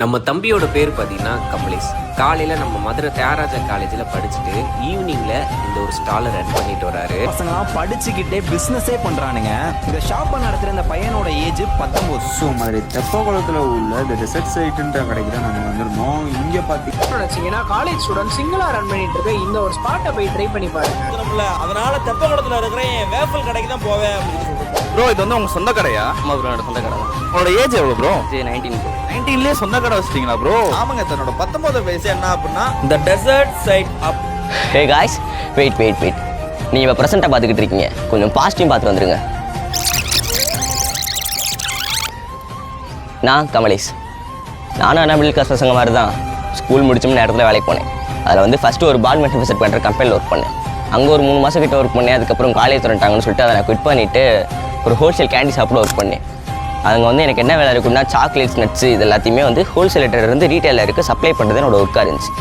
நம்ம தம்பியோட பேர் பார்த்தீங்கன்னா கமலேஷ். காலையில் நம்ம மதுரை தியாகராஜா காலேஜில் படிச்சுட்டு ஈவினிங்கில் இந்த ஒரு ஸ்டாலை ரன் பண்ணிட்டு வராரு. பசங்களாம் படிச்சுக்கிட்டே பிஸ்னஸே பண்ணுறானுங்க. இந்த ஷாப்பை நடத்துகிற இந்த பையனோட ஏஜ் 19. ஸோ மதுரை தெப்பகுளத்தில் உள்ள இந்த டெசர்ட் சைட்டுன்ற கடைக்கு தான் நம்ம வந்திருந்தோம். இங்கே பார்த்தீங்கன்னா காலேஜ் ஸ்டூடெண்ட் சிங்கிளாக ரன் பண்ணிட்டு இருக்க இந்த ஒரு ஸ்பாட்டை போய் ட்ரை பண்ணி பாருங்க. அதனால தெப்பகுளத்தில் இருக்கிற என் வேஃபல் கடைக்கு தான் போவேன் அப்படின்னு சொல்லிட்டு. ப்ரோ இது வந்து உங்க சொந்த கடையா? ஆமா ப்ரோ, என்னோட சொந்த கடை தான். உங்களோட ஏஜ் எவ்வளோ ப்ரோ? 19 ப்ரோ. 19லயே சொந்த கடை வச்சிட்டீங்களா ப்ரோ? ஆமாங்க, தன்னோட 19 வயசு என்ன அப்படின்னா இந்த dessert side up. Hey guys, wait. நீங்கள் இப்போ ப்ரெசென்ட்டாக பார்த்துக்கிட்டு இருக்கீங்க, கொஞ்சம் பாசிட்டிவ் பார்த்து வந்துடுங்க. நான் கமலேஷ். நானும் மிடில் கிளாஸ் பசங்க மாதிரி தான் ஸ்கூல் முடிச்சோம்னு நேரத்தில் வேலைக்கு போனேன். அதில் வந்து ஃபஸ்ட்டு ஒரு பால் மேனுஃபேக்சர் பண்ணுற கம்பெனியில் ஒர்க் பண்ணேன். அங்கே ஒரு 3 மாதம் கிட்ட ஒர்க் பண்ணேன். அதுக்கப்புறம் காலேஜ் திறந்துட்டாங்கன்னு சொல்லிட்டு அதை நான் குவிட் பண்ணிவிட்டு ஒரு ஹோல்சேல் கேண்டி ஷாப்பில் ஒர்க் பண்ணேன். அங்கே வந்து எனக்கு என்ன வேலை இருக்குன்னா சாக்லேட்ஸ், நட்ஸு இது எல்லாத்தையுமே வந்து ஹோல்சேலர்லேருந்து ரீட்டைலருக்கு சப்ளை பண்ணுறது என்னோட ஒர்க்காக இருந்துச்சு.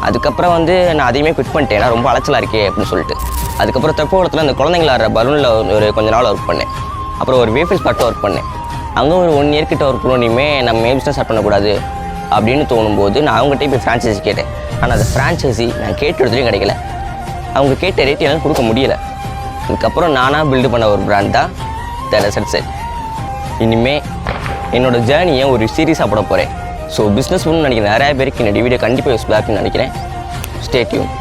அதுக்கப்புறம் வந்து நான் அதையுமே குவிட் பண்ணிட்டேன், ஏன்னா ரொம்ப அலைச்சலாக இருக்கே அப்படின்னு சொல்லிட்டு. அதுக்கப்புறம் தெப்பகுளத்தில் அந்த குழந்தைங்கள ஆடுற பலூனில் ஒரு கொஞ்ச நாள் ஒர்க் பண்ணேன். அப்புறம் ஒரு வேஃபில் ஸ்பாட்டில் ஒர்க் பண்ணேன். அங்கே ஒரு 1 இயர் கிட்ட ஒர்க் பண்ணியுமே நம்ம பிஸ்னஸ் ஸ்டார்ட் பண்ணக்கூடாது அப்படின்னு தோணும்போது நான் அவங்ககிட்ட போய் ஃப்ரான்ச்சைஸி கேட்டேன். ஆனால் அந்த ஃப்ரான்ச்சைஸி நான் கேட்ட இடத்துலையும் கிடைக்கல. அவங்க கேட்ட ரேட் எல்லாம் கொடுக்க முடியலை. அதுக்கப்புறம் நானாக பில்டு பண்ண ஒரு பிராண்ட் தான் த டெசர்ட் சைட். இனிமேல் என்னோடய ஜேர்னியை ஒரு சீரியஸாக போட போகிறேன். ஸோ பிஸ்னஸ் பண்ணணும்னு நினைக்கிறேன் நிறையா பேருக்கு என்னோடய வீடியோ கண்டிப்பாக யூஸ்ஃபுல்லாக இருக்குன்னு நினைக்கிறேன். Stay tune.